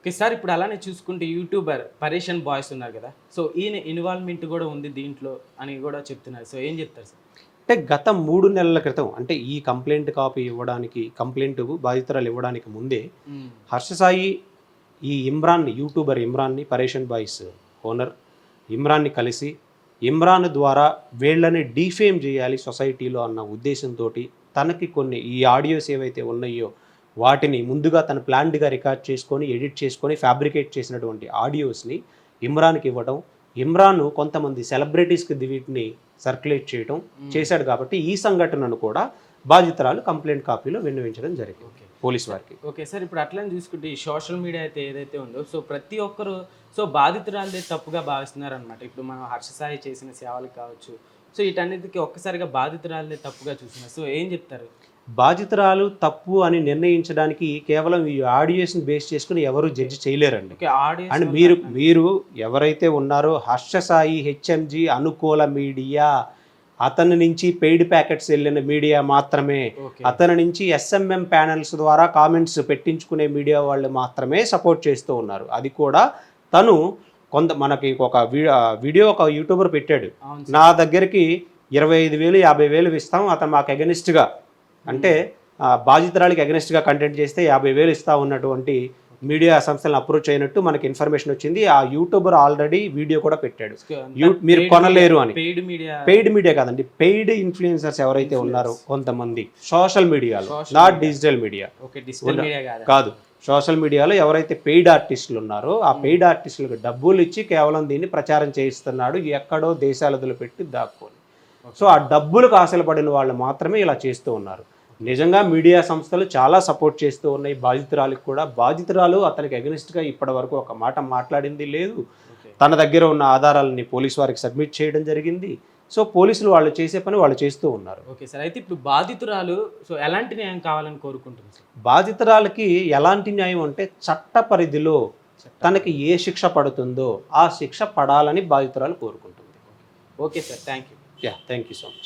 Okay sir, ఇప్పుడు అలానే చూసుకుంటే యూట్యూబర్ పరేషన్ బాయ్స్ ఉన్నారు కదా, సో ఈయన ఇన్వాల్వ్మెంట్ కూడా ఉంది దీంట్లో అని కూడా చెప్తున్నారు. సో ఏం చెప్తారు సార్? అంటే గత 3 నెలల క్రితం అంటే ఈ కంప్లెయింట్ కాపీ ఇవ్వడానికి కంప్లెయింట్ బాధితురాలు ఇవ్వడానికి ముందే హర్ష సాయి ఈ ఇమ్రాన్ని యూట్యూబర్ ఇమ్రాన్ని పరేషన్ బాయ్స్ ఓనర్ ఇమ్రాన్ని కలిసి ఇమ్రాన్ ద్వారా వీళ్ళని డీఫేమ్ చేయాలి సొసైటీలో అన్న ఉద్దేశంతో తనకి కొన్ని ఈ ఆడియోస్ ఏవైతే ఉన్నాయో వాటిని ముందుగా తన ప్లాన్డ్గా రికార్డ్ చేసుకొని ఎడిట్ చేసుకొని ఫ్యాబ్రికేట్ చేసినటువంటి ఆడియోస్ని ఇమ్రాన్కి ఇవ్వడం, ఇమ్రాన్ కొంతమంది సెలబ్రిటీస్కి వీటిని సర్క్యులేట్ చేయడం చేశాడు. కాబట్టి ఈ సంఘటనను కూడా బాధితురాలు కంప్లైంట్ కాపీలో విన్నవించడం జరిగింది పోలీస్ వారికి. ఓకే సార్, ఇప్పుడు అట్లని చూసుకుంటే ఈ సోషల్ మీడియా అయితే ఏదైతే ఉందో, సో ప్రతి ఒక్కరు సో బాధితురాలదే తప్పుగా భావిస్తున్నారు అనమాట. ఇప్పుడు మనం హర్ష సాయి చేసిన సేవలు కావచ్చు, సో వీటన్నిటికీ ఒక్కసారిగా బాధితురాలదే తప్పుగా చూస్తున్నారు. సో ఏం చెప్తారు? బాధితురాలు తప్పు అని నిర్ణయించడానికి కేవలం ఈ ఆడియోస్ని బేస్ చేసుకుని ఎవరు జడ్జి చేయలేరండి. అండ్ మీరు ఎవరైతే ఉన్నారో హర్ష సాయి హెచ్ఎంజి అనుకూల మీడియా, అతని నుంచి పెయిడ్ ప్యాకెట్స్ వెళ్ళిన మీడియా మాత్రమే, అతని నుంచి ఎస్ఎంఎం ప్యానల్స్ ద్వారా కామెంట్స్ పెట్టించుకునే మీడియా వాళ్ళు మాత్రమే సపోర్ట్ చేస్తూ ఉన్నారు. అది కూడా తను మనకి ఒక వీడియో ఒక యూట్యూబర్ పెట్టాడు, నా దగ్గరికి 25,000 50,000 ఇస్తాం, అతను మాకు అగెనిస్ట్గా అంటే బాధితురాలికి అగెనిస్ట్గా కంటెంట్ చేస్తే 50,000 ఇస్తా ఉన్నటువంటి మీడియా సంస్థలను అప్రోచ్ అయినట్టు మనకి ఇన్ఫర్మేషన్ వచ్చింది. ఆ యూట్యూబర్ ఆల్రెడీ వీడియో కూడా పెట్టాడు, మీరు కొనలేరు అని. పెయిడ్ మీడియా కాదండి, పెయిడ్ ఇన్ఫ్లుయెన్సర్స్ ఎవరైతే ఉన్నారో కొంతమంది సోషల్ మీడియాలో, నాట్ డిజిటల్ మీడియా కాదు, సోషల్ మీడియాలో ఎవరైతే పెయిడ్ ఆర్టిస్టులు ఉన్నారో ఆ పెయిడ్ ఆర్టిస్టులకు డబ్బులు ఇచ్చి కేవలం దీన్ని ప్రచారం చేయిస్తున్నాడు, ఎక్కడో దేశాలదులు పెట్టి దాక్కొని. సో ఆ డబ్బులకు ఆశలు పడిన వాళ్ళు మాత్రమే ఇలా చేస్తూ ఉన్నారు. నిజంగా మీడియా సంస్థలు చాలా సపోర్ట్ చేస్తూ ఉన్నాయి బాధితురాలకు కూడా. బాధితురాలు అతనికి అగెనిస్ట్గా ఇప్పటి వరకు ఒక మాట మాట్లాడింది లేదు. తన దగ్గర ఉన్న ఆధారాలని పోలీసు వారికి సబ్మిట్ చేయడం జరిగింది. సో పోలీసులు వాళ్ళు చేసే పని వాళ్ళు చేస్తూ ఉన్నారు. ఓకే సార్, అయితే ఇప్పుడు బాధితురాలు సో ఎలాంటి న్యాయం కావాలని కోరుకుంటుంది సార్? బాధితురాలకి ఎలాంటి న్యాయం అంటే చట్ట పరిధిలో తనకి ఏ శిక్ష పడుతుందో ఆ శిక్ష పడాలని బాధితురాలు కోరుకుంటుంది. Okay sir, thank you. Yeah, thank you so much.